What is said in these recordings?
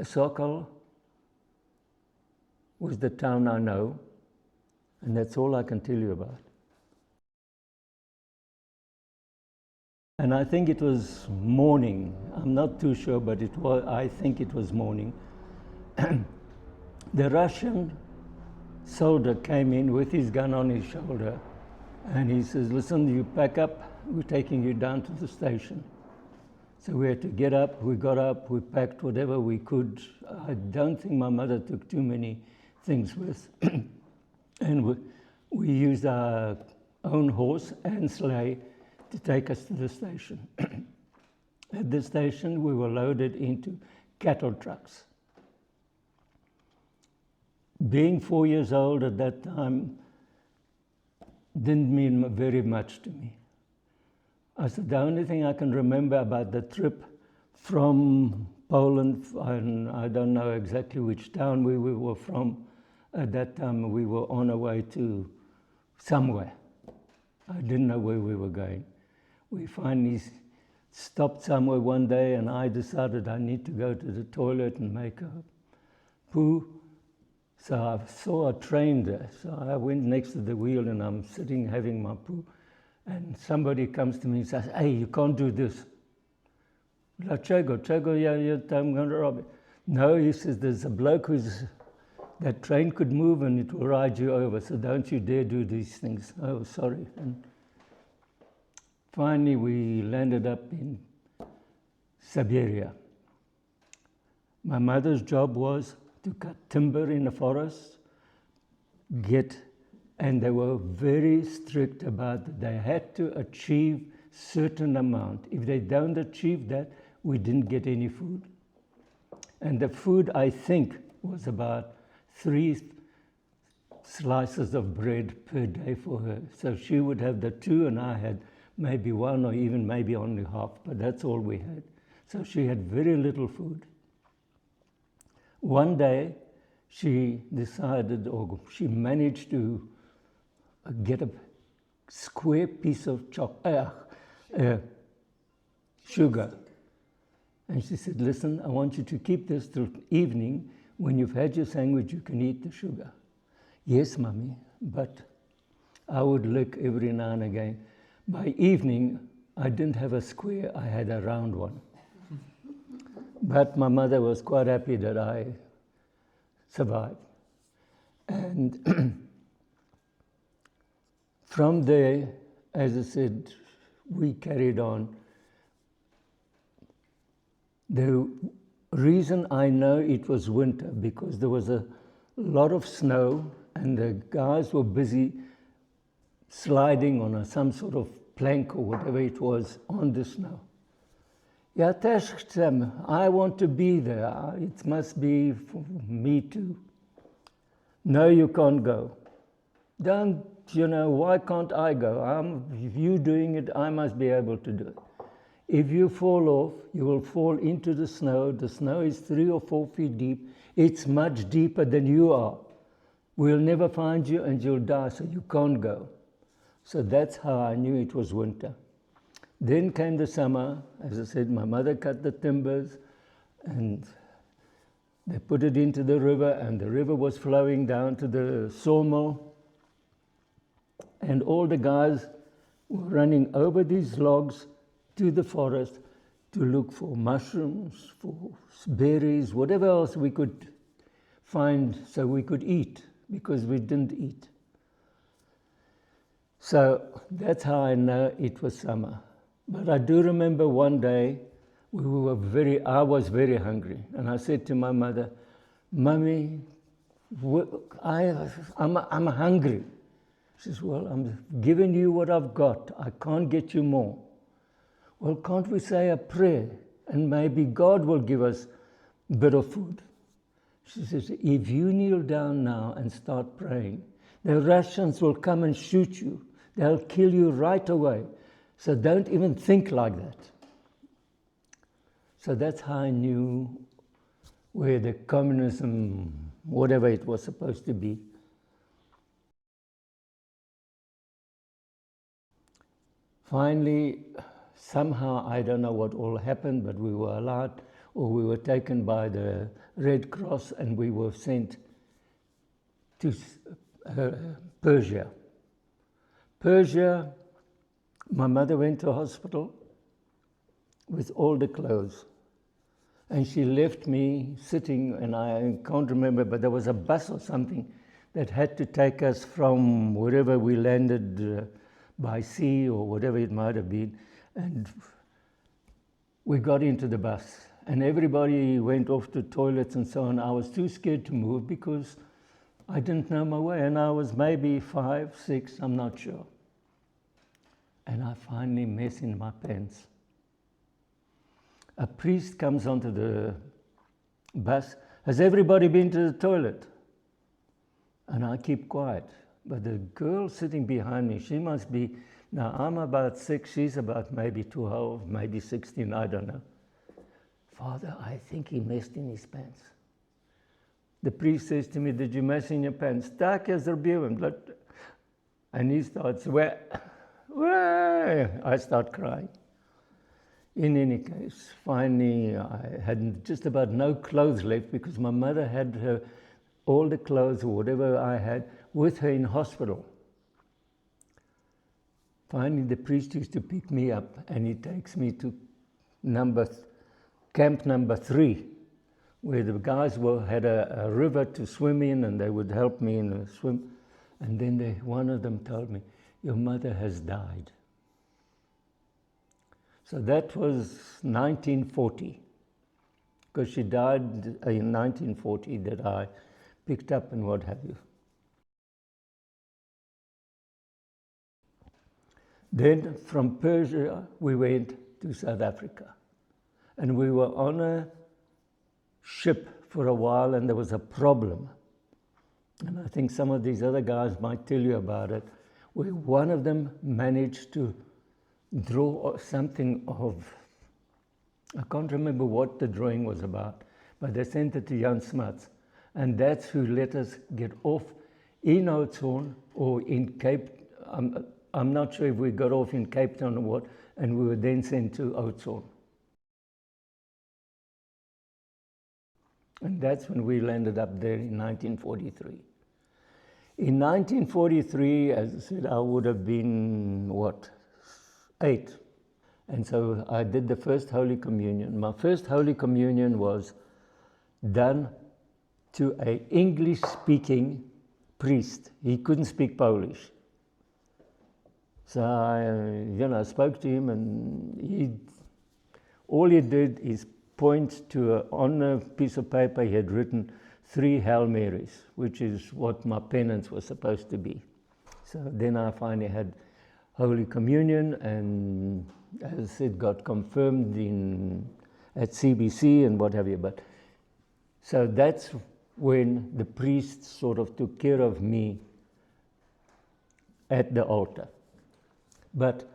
Sokol was the town I know, and that's all I can tell you about. And I think it was morning. I'm not too sure, but I think it was morning. The Russian soldier came in with his gun on his shoulder, and he says, listen, you pack up, we're taking you down to the station. So we had to get up, we got up, we packed whatever we could. I don't think my mother took too many things with. And we used our own horse and sleigh to take us to the station. At the station, we were loaded into cattle trucks. Being 4 years old at that time didn't mean very much to me. I said, the only thing I can remember about the trip from Poland, and I don't know exactly which town we were from. At that time, we were on our way to somewhere. I didn't know where we were going. We finally stopped somewhere one day, and I decided I need to go to the toilet and make a poo. So I saw a train there. So I went next to the wheel, and I'm sitting having my poo. And somebody comes to me and says, hey, you can't do this. Dlaczego? I'm going to rob it. No, he says, there's a bloke that train could move and it will ride you over, so don't you dare do these things. Oh, sorry. And finally, we landed up in Syberia. My mother's job was to cut timber in the forest, and they were very strict about it. They had to achieve certain amount. If they don't achieve that, we didn't get any food. And the food, I think, was about 3 slices of bread per day for her. So she would have the 2, and I had maybe 1 or even maybe only half, but that's all we had. So she had very little food. One day, she decided, or she managed to get a square piece of sugar. And she said, listen, I want you to keep this till evening. When you've had your sandwich, you can eat the sugar. Yes, Mummy, but I would lick every now and again. By evening, I didn't have a square, I had a round one. But my mother was quite happy that I survived. And from there, as I said, we carried on. The reason I know it was winter, because there was a lot of snow and the guys were busy sliding on some sort of plank or whatever it was on the snow. Ja też chcę, I want to be there. It must be for me too. No, you can't go. Don't, why can't I go? If you're doing it, I must be able to do it. If you fall off, you will fall into the snow. The snow is 3 or 4 feet deep. It's much deeper than you are. We'll never find you and you'll die, so you can't go. So that's how I knew it was winter. Then came the summer. As I said, my mother cut the timbers and they put it into the river, and the river was flowing down to the sawmill. And all the guys were running over these logs to the forest to look for mushrooms, for berries, whatever else we could find so we could eat, because we didn't eat. So that's how I know it was summer. But I do remember one day I was very hungry, and I said to my mother, Mummy, I'm hungry. She says, well, I'm giving you what I've got. I can't get you more. Well, can't we say a prayer and maybe God will give us a bit of food? She says, if you kneel down now and start praying, the Russians will come and shoot you. They'll kill you right away. So don't even think like that. So that's how I knew where the communism, whatever it was supposed to be. Finally, somehow, I don't know what all happened, but we were allowed, or we were taken by the Red Cross and we were sent to Persia. Persia, my mother went to hospital with all the clothes. And she left me sitting, and I can't remember, but there was a bus or something that had to take us from wherever we landed by sea or whatever it might have been. And we got into the bus, and everybody went off to toilets and so on. I was too scared to move because I didn't know my way, and I was maybe 5, 6, I'm not sure. And I finally mess in my pants. A priest comes onto the bus. Has everybody been to the toilet? And I keep quiet. But the girl sitting behind me, she must be, now I'm about 6, she's about maybe 12, maybe 16, I don't know. Father, I think he messed in his pants. The priest says to me, did you mess in your pants? Tak is blood. And he starts, where? I start crying. In any case, finally, I had just about no clothes left because my mother had all the clothes or whatever I had with her in hospital. Finally, the priest used to pick me up and he takes me to camp number 3, where the guys had a river to swim in and they would help me in the swim. And then one of them told me, your mother has died. So that was 1940, because she died in 1940 that I picked up and what have you. Then from Persia, we went to South Africa. And we were on a ship for a while and there was a problem. And I think some of these other guys might tell you about it, where one of them managed to draw something of, I can't remember what the drawing was about, but they sent it to Jan Smuts. And that's who let us get off in Oudtshoorn or in Cape, I'm not sure if we got off in Cape Town or what, and we were then sent to Oudtshoorn. And that's when we landed up there in 1943. In 1943, as I said, I would have been, 8. And so I did the first Holy Communion. My first Holy Communion was done to an English-speaking priest. He couldn't speak Polish. So I spoke to him, and all he did is point to, on a piece of paper he had written 3 Hail Marys, which is what my penance was supposed to be. So then I finally had Holy Communion, and as I said, got confirmed at CBC and what have you. But so that's when the priest sort of took care of me at the altar. But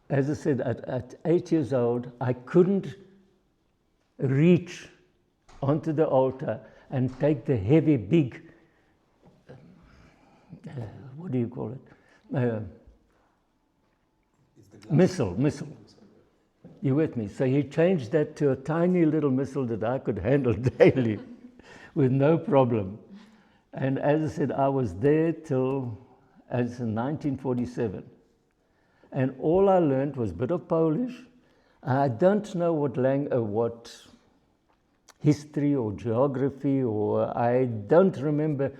as I said, at 8 years old, I couldn't reach onto the altar and take the heavy, big, what do you call it? Missile. You with me? So he changed that to a tiny little missile that I could handle daily with no problem. And as I said, I was there till as in 1947. And all I learned was a bit of Polish. I don't know what history or geography, or I don't remember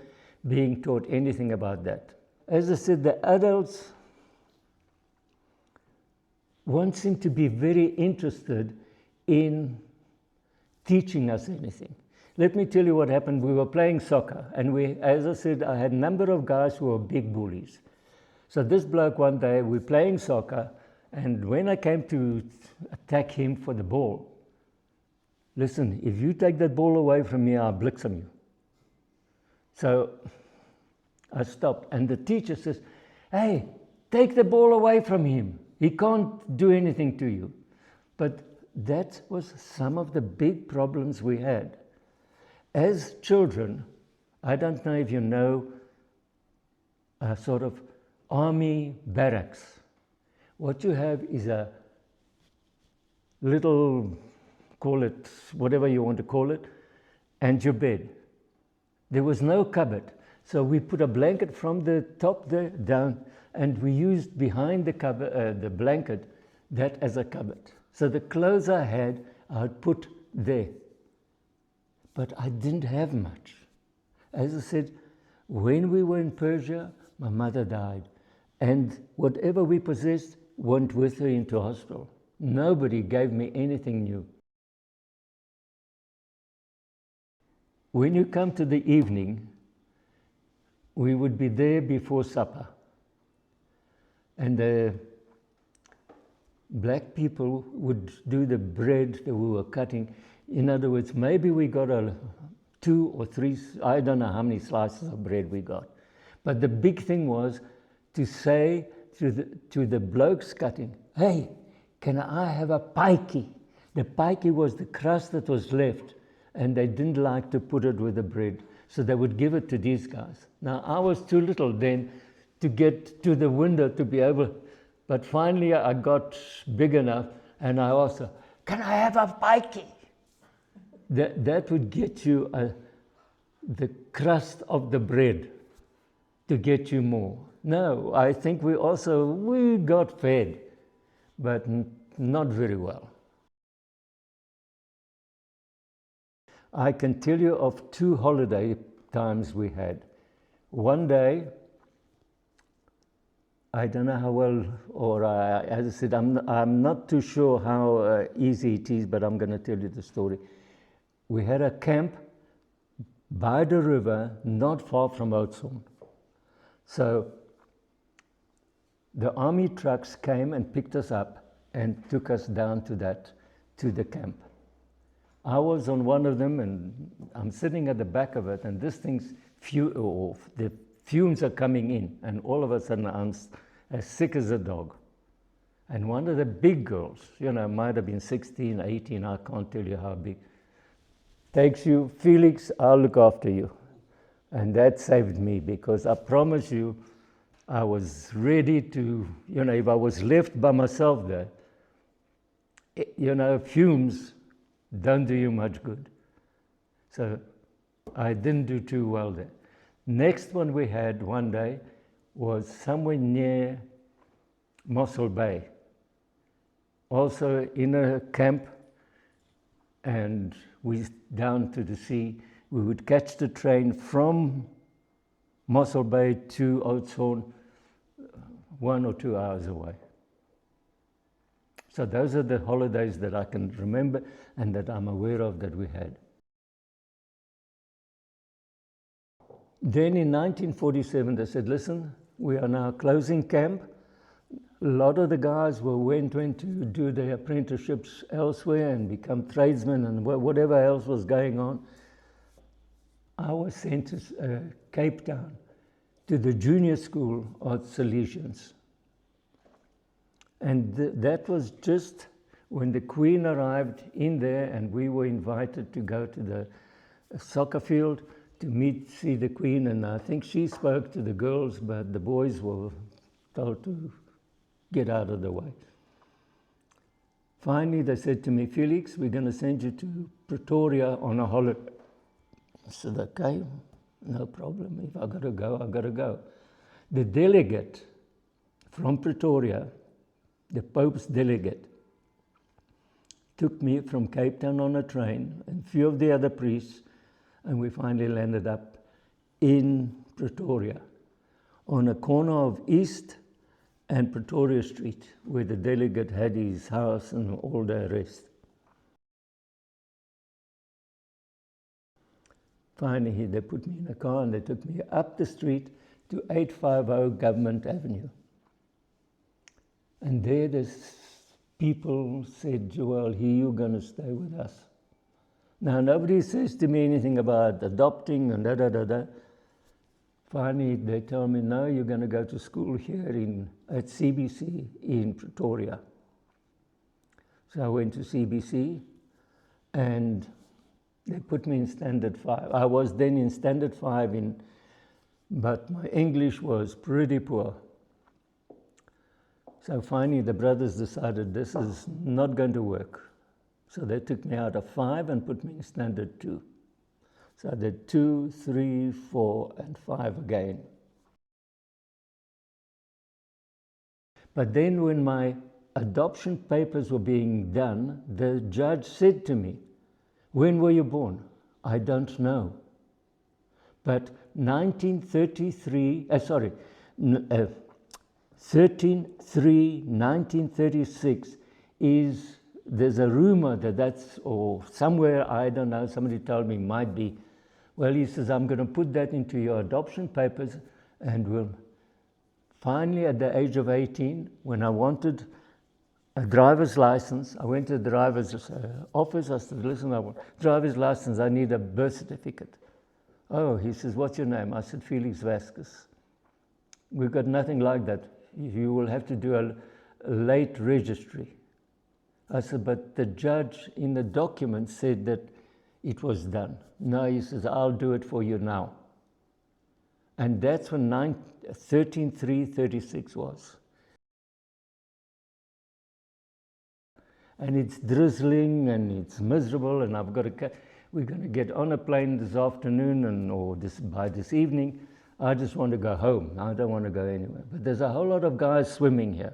being taught anything about that. As I said, the adults won't seem to be very interested in teaching us anything. Let me tell you what happened. We were playing soccer, and as I said, I had a number of guys who were big bullies. So this bloke one day, we're playing soccer, and when I came to attack him for the ball, listen, if you take that ball away from me, I'll bliksem you. So I stopped, and the teacher says, hey, take the ball away from him. He can't do anything to you. But that was some of the big problems we had. As children, I don't know if you know a sort of army barracks. What you have is a little call it whatever you want to call it, and your bed. There was no cupboard. So we put a blanket from the top there down, and we used behind the cupboard, the blanket, that as a cupboard. So the clothes I had, I'd put there. But I didn't have much. As I said, when we were in Persia, my mother died. And whatever we possessed went with her into hospital. Nobody gave me anything new. When you come to the evening, we would be there before supper. And the black people would do the bread that we were cutting. In other words, maybe we got 2 or 3, I don't know how many slices of bread we got. But the big thing was to say to the blokes cutting, hey, can I have a pikey? The pikey was the crust that was left, and they didn't like to put it with the bread, so they would give it to these guys. Now, I was too little then to get to the window to be able, but finally I got big enough, and I also, can I have a pikey? That would get you the crust of the bread to get you more. No, I think we got fed, but not very well. I can tell you of 2 holiday times we had. One day, I don't know how well, or as I said, I'm not too sure how easy it is, but I'm going to tell you the story. We had a camp by the river, not far from Oudtshoorn. So the army trucks came and picked us up and took us down to the camp. I was on one of them, and I'm sitting at the back of it, and this thing's the fumes are coming in, and all of a sudden I'm as sick as a dog. And one of the big girls, might have been 16, 18, I can't tell you how big, takes you, Feliks, I'll look after you. And that saved me, because I promise you, I was ready to, if I was left by myself there, fumes don't do you much good. So I didn't do too well there. Next one we had one day was somewhere near Mossel Bay, also in a camp, and we down to the sea. We would catch the train from Mossel Bay to Oudtshoorn, 1 or 2 hours away. So those are the holidays that I can remember and that I'm aware of that we had. Then in 1947, they said, listen, we are now closing camp. A lot of the guys went to do their apprenticeships elsewhere and become tradesmen and whatever else was going on. I was sent to Cape Town to the junior school of Salesians. And that was just when the Queen arrived in there, and we were invited to go to the soccer field to see the Queen, and I think she spoke to the girls, but the boys were told to get out of the way. Finally, they said to me, Feliks, we're going to send you to Pretoria on a holiday. I said, okay, no problem. If I got to go, I got to go. The delegate from Pretoria, the Pope's delegate, took me from Cape Town on a train and a few of the other priests, and we finally landed up in Pretoria on a corner of East and Pretoria Street, where the delegate had his house and all the rest. Finally, they put me in a car and they took me up the street to 850 Government Avenue. And there this people said, Joel, here you're going to stay with us. Now, nobody says to me anything about adopting and da-da-da-da. Finally, they tell me, no, you're going to go to school here at CBC in Pretoria. So I went to CBC, and they put me in Standard 5. I was then in Standard 5, but my English was pretty poor. So finally, the brothers decided this is not going to work. So they took me out of 5 and put me in standard 2. So I did 2, 3, 4, and 5 again. But then when my adoption papers were being done, the judge said to me, "When were you born?" "I don't know." But 13/3/1936 is, there's a rumor that that's, or somewhere, I don't know, somebody told me, might be. Well, he says, "I'm going to put that into your adoption papers, and we'll..." Finally, at the age of 18, when I wanted a driver's license, I went to the driver's office. I said, "Listen, I want driver's license, I need a birth certificate." "Oh," he says, "what's your name?" I said, "Feliks Vaskys." "We've got nothing like that. You will have to do a late registry." I said, "But the judge in the document said that it was done." "No," he says, "I'll do it for you now." And that's when 13/3/36 was. And it's drizzling and it's miserable, and I've got to, we're going to get on a plane this afternoon, and or by this evening. I just want to go home. I don't want to go anywhere. But there's a whole lot of guys swimming here.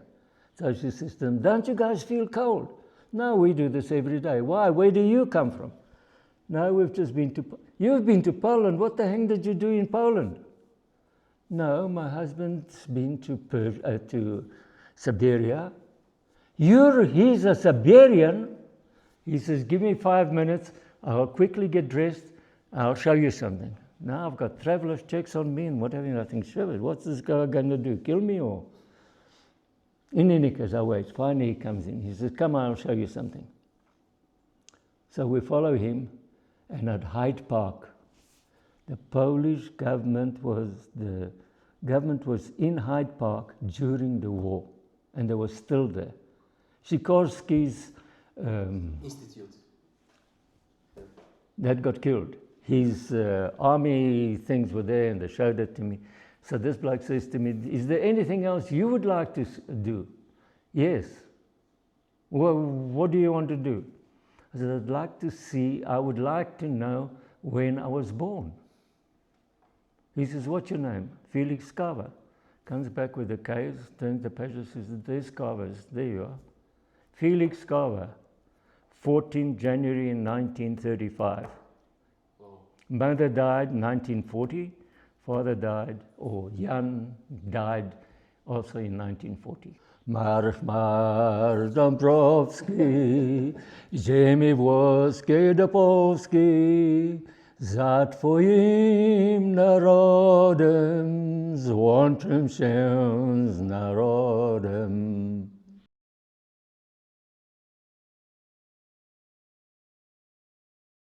So she says to them, "Don't you guys feel cold?" "No, we do this every day." "Why? Where do you come from?" "No, we've just been to..." "You've been to Poland? What the heck did you do in Poland?" "No, my husband's been to Syberia." He's a Siberian?" He says, "Give me 5 minutes. I'll quickly get dressed. I'll show you something." Now I've got traveler's checks on me and whatever, and I think, sure, what's this guy going to do? Kill me or? In any case, I wait. Finally, he comes in. He says, "Come on, I'll show you something." So we follow him, and at Hyde Park, the Polish government was in Hyde Park during the war, and they were still there. Sikorski's Institute. that got killed. His army things were there, and they showed it to me. So this bloke says to me, "Is there anything else you would like to do?" "Yes." "Well, what do you want to do?" I said, I would like to know when I was born." He says, "What's your name?" "Feliksem Kawą." Comes back with the case, turns the page, says, "There's Kawã's, there you are." Feliksem Kawą, 14 January in 1935. Oh. Mother died 1940. Father died, or Jan died also in 1940. Marsz, marsz Dąbrowski, ziemi włoskie do Polski, za Twoim narodem złączym się z narodem.